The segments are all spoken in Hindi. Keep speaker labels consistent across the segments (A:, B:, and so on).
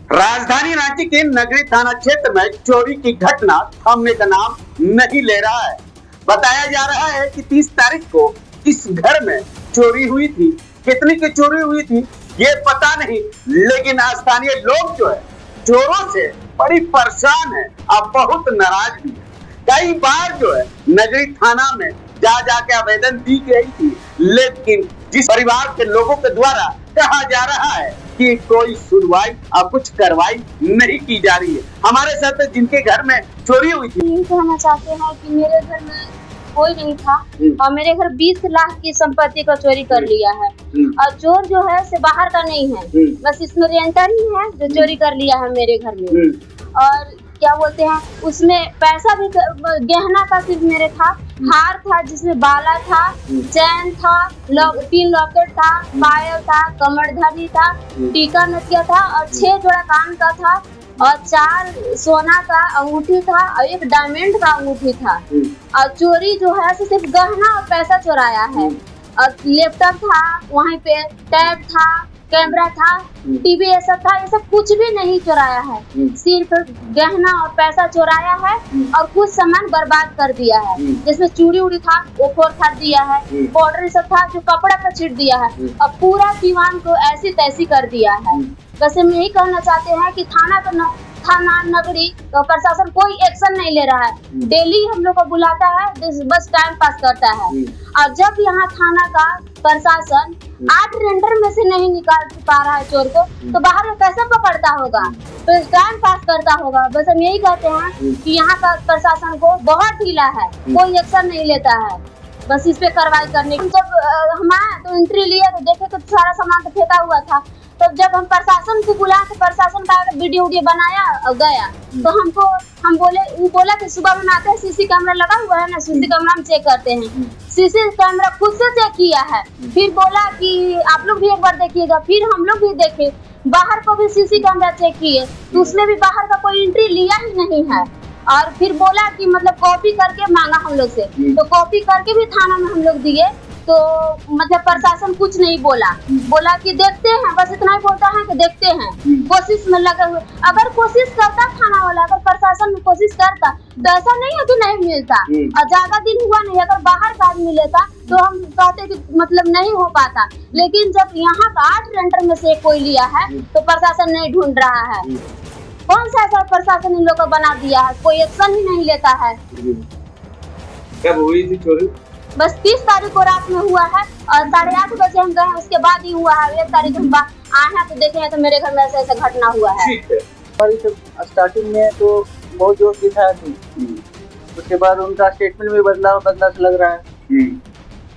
A: राजधानी रांची के नगरी थाना क्षेत्र में चोरी की घटना थमने का नाम नहीं ले रहा है। बताया जा रहा है कि 30 तारीख को इस घर में चोरी हुई थी। कितनी की चोरी हुई थी ये पता नहीं, लेकिन स्थानीय लोग जो है चोरों से बड़ी परेशान है और बहुत नाराज भी है। कई बार जो है नगरी थाना में जा जाके आवेदन दी गई थी, लेकिन जिस परिवार के लोगों के द्वारा कहा जा रहा है कि कोई सुनवाई और कुछ कार्रवाई नहीं की जा रही है। हमारे साथ जिनके घर में चोरी हुई थी,
B: यही कहना चाहते हैं कि मेरे घर में कोई नहीं था और मेरे घर 20 लाख की संपत्ति को चोरी कर लिया है और चोर जो है से बाहर का नहीं है, बस इसमें रेंटर ही है जो चोरी कर लिया है मेरे घर में। और क्या बोलते हैं, उसमें पैसा भी, गहना का सिर्फ मेरे था, हार था जिसमें बाला था, चैन था, 3 लॉकेट था, पायल था, कमरधरी था, टीका नथिया था और 6 जोड़ा कान का था और 4 सोना का अंगूठी था और 1 डायमंड का अंगूठी था। और चोरी जो है सिर्फ गहना और पैसा चुराया है और लैपटॉप था, वहीं पे टैब था, कैमरा था, टीवी ये सब था, ये सब कुछ भी नहीं चुराया है, सिर्फ गहना और पैसा चुराया है और कुछ सामान बर्बाद कर दिया है। जिसमें चूड़ी उड़ी था वो फोड़ फाड़ दिया है, बॉर्डर सब था जो कपड़ा पर छिट दिया है और पूरा दीवान को ऐसी तैसी कर दिया है। वैसे हम यही कहना चाहते हैं कि थाना नगरी तो प्रशासन कोई एक्शन नहीं ले रहा है। डेली हम लोग को बुलाता है, बस टाइम पास करता है। और जब यहाँ थाना का प्रशासन 8 रेंडर में से नहीं निकाल पा रहा है चोर को, तो बाहर में कैसे पकड़ता होगा, तो टाइम पास करता होगा। बस हम यही कहते हैं कि यहाँ का प्रशासन को बहुत ढीला है, कोई एक्शन नहीं लेता है, बस इस पे कार्रवाई करने की। जब हम आए तो एंट्री लिए तो देखे तो सारा सामान तो फेंका हुआ था। तो जब हम प्रशासन को बुलाए तो प्रशासन का वीडियो बनाया और गया, तो हम बोला कि सुबह में आते हैं, सीसी कैमरा लगा हुआ है ना, सीसी कैमरा हम चेक करते हैं। सीसी कैमरा खुद से चेक किया है, फिर बोला कि आप लोग भी एक बार देखिएगा। फिर हम लोग भी देखे, बाहर को भी सीसी कैमरा चेक किए तो उसमें भी बाहर का कोई एंट्री लिया ही नहीं है। और फिर बोला कि मतलब कॉपी करके मांगा हम लोग से, तो कॉपी करके भी थाना में हम लोग दिए, तो मतलब प्रशासन कुछ नहीं बोला कि देखते हैं, बस इतना ही बोलता है कि देखते हैं, कोशिश में लगे हुए। अगर कोशिश करता थाना वाला, अगर प्रशासन में कोशिश करता तो ऐसा नहीं है कि नहीं मिलता। और ज्यादा दिन हुआ नहीं, अगर बाहर का आदमी लेता तो हम कहते कि मतलब नहीं हो पाता। लेकिन जब यहाँ का 8 रेंडर में से कोई लिया है तो प्रशासन नहीं ढूंढ रहा है। कौन सा ऐसा प्रशासन इन लोग को बना दिया है, कोई एक्शन ही नहीं लेता है।
A: कब हुई थी चोरी?
B: बस 30 तारीख को रात में हुआ है और 8:30 बजे हम गए, उसके बाद ही हुआ है। 1 तारीख को आए हैं तो देखे हैं तो मेरे घर में ऐसा घटना हुआ है।
C: स्टार्टिंग में तो बहुत जोर दिखाया थी, उसके बाद उनका स्टेटमेंट में बदला सा लग रहा है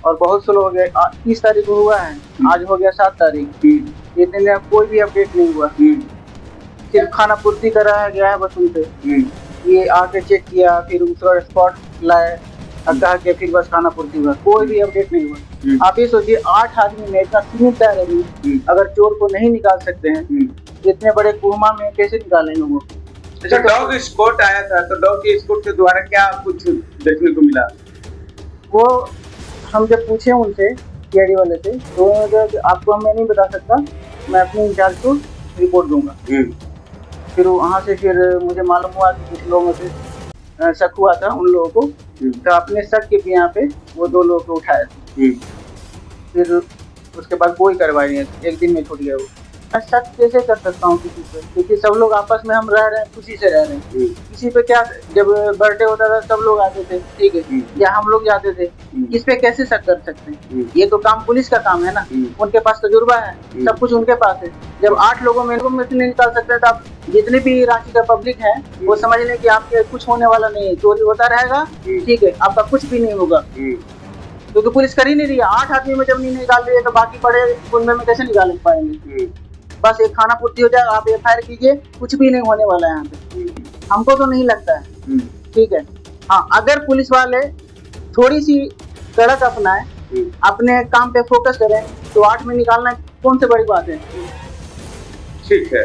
C: और बहुत स्लो हो गया। 30 तारीख को हुआ है, आज हो गया 7 तारीख, इतने दिन कोई भी अपडेट नहीं हुआ। सिर्फ खाना पूर्ति कराया गया है बस उनसे, ये आके चेक किया, फिर दूसरा स्पॉट लाए और कहा कि फिर बस खाना पूर्ति हुआ, कोई भी अपडेट नहीं हुआ। आप ये सोचिए 8 आदमी में इतना सीमित है, अगर चोर को नहीं निकाल सकते हैं इतने बड़े कुरमा में कैसे निकालेंगे वो।
A: अच्छा, डॉग स्क्वाड आया था, तो डॉग स्क्वाड के द्वारा क्या कुछ देखने को मिला?
C: वो हम जब पूछे उनसे सीआईडी वाले से, तो आपको मैं नहीं बता सकता, मैं अपने इंचार्ज को रिपोर्ट दूंगा। फिर वहाँ से फिर मुझे मालूम हुआ कि कुछ लोगों से शक हुआ था उन लोगों को, तो अपने शक के यहाँ पे वो 2 लोगों को उठाया था। फिर उसके बाद कोई कार्रवाई नहीं है, 1 दिन में छूट गया वो। मैं शक कैसे कर सकता हूँ किसी पे, क्योंकि सब लोग आपस में हम रह रहे हैं, खुशी से रह रहे हैं। किसी पे क्या, जब बर्थडे होता था सब लोग आते थे, ठीक है, या हम लोग जाते थे, इस पे कैसे शक कर सकते हैं? ये तो काम पुलिस का काम है ना, उनके पास तजुर्बा है, सब कुछ उनके पास है। जब 8 लोगों में नहीं निकाल सकते तो आप जितने भी रांची का पब्लिक है वो समझ लें कि आपके कुछ होने वाला नहीं है, चोरी होता रहेगा, ठीक है, आपका कुछ भी नहीं होगा। तो पुलिस कर ही नहीं रही है। 8 आदमी में जब नहीं निकाल रही है तो बाकी बड़े कुंबे में कैसे निकाल पाएंगे? बस एक खाना पूर्ति हो जाएगा, आप FIR कीजिए, कुछ भी नहीं होने वाला है यहाँ पे। हमको तो नहीं लगता है, ठीक है। हाँ, अगर पुलिस वाले थोड़ी सी कड़क अपनाए, अपने काम पे फोकस करें, तो 8 में निकालना कौन से बड़ी बात है।
A: ठीक है,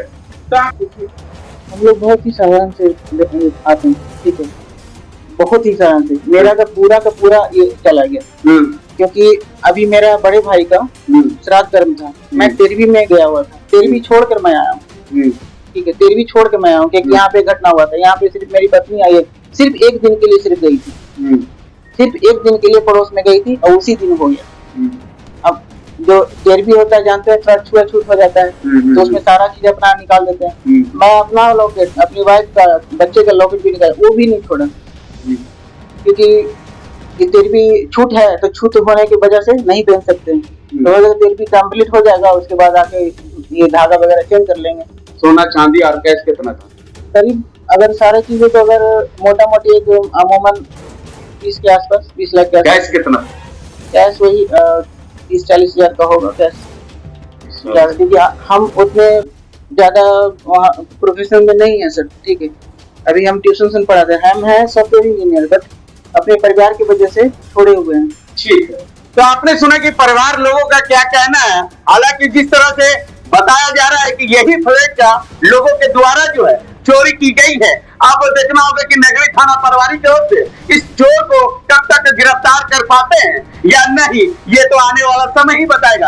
C: हम लोग बहुत ही सावधान से आते हैं, ठीक है, बहुत ही सावधान से। मेरा का पूरा ये चला गया, क्योंकि अभी मेरा बड़े भाई का श्राद्ध कर्म था, मैं 13वीं में गया हुआ था, 13वीं छोड़कर मैं आया हूँ। ठीक है, 13वीं छोड़ के मैं आया हूँ कि यहाँ पे घटना हुआ था, यहाँ पे सिर्फ मेरी पत्नी आई है, सिर्फ एक दिन के लिए सिर्फ गई थी, सिर्फ एक दिन के लिए पड़ोस में गई थी और उसी दिन हो गया। अब जो 13वीं होता है जानते हैं, थोड़ा छुआ-छूत हो जाता है, तो उसमें सारा चीज अपना निकाल देते हैं। मैं अपना लॉकेट, अपनी वाइफ का, बच्चे का लॉकेट भी निकाला, वो भी नहीं छोड़ा, क्योंकि ये 13वीं छूट है तो छूट होने की वजह से नहीं पहन सकते हैं। तो अगर 13वीं कंप्लीट हो जाएगा उसके बाद आके ये धागा वगैरह चेंज कर लेंगे।
A: सोना चांदी और कैश कितना था?
C: करीब अगर सारे चीजें तो अगर मोटा मोटी एक अमूमन 20 के आसपास, 20 लाख के आसपास।
A: कैश कितना?
C: कैश वही 30-40 हजार का होगा कैश। क्योंकि हम उतने ज्यादा वहाँ प्रोफेशनल में नहीं है सर, ठीक है, अभी हम ट्यूशन पढ़ाते हैं, हम हैं सॉफ्टवेयर इंजीनियर, बट अपने परिवार की वजह से छोड़े हुए हैं।
A: ठीक है, तो आपने सुना कि परिवार लोगों का क्या कहना है। हालांकि जिस तरह से बताया जा रहा है कि यही फ्लैट का लोगों के द्वारा जो है चोरी की गई है। अब देखना होगा कि नगरी थाना प्रभारी की ओर से इस चोर को कब तक गिरफ्तार कर पाते हैं या नहीं, ये तो आने वाला समय ही बताएगा।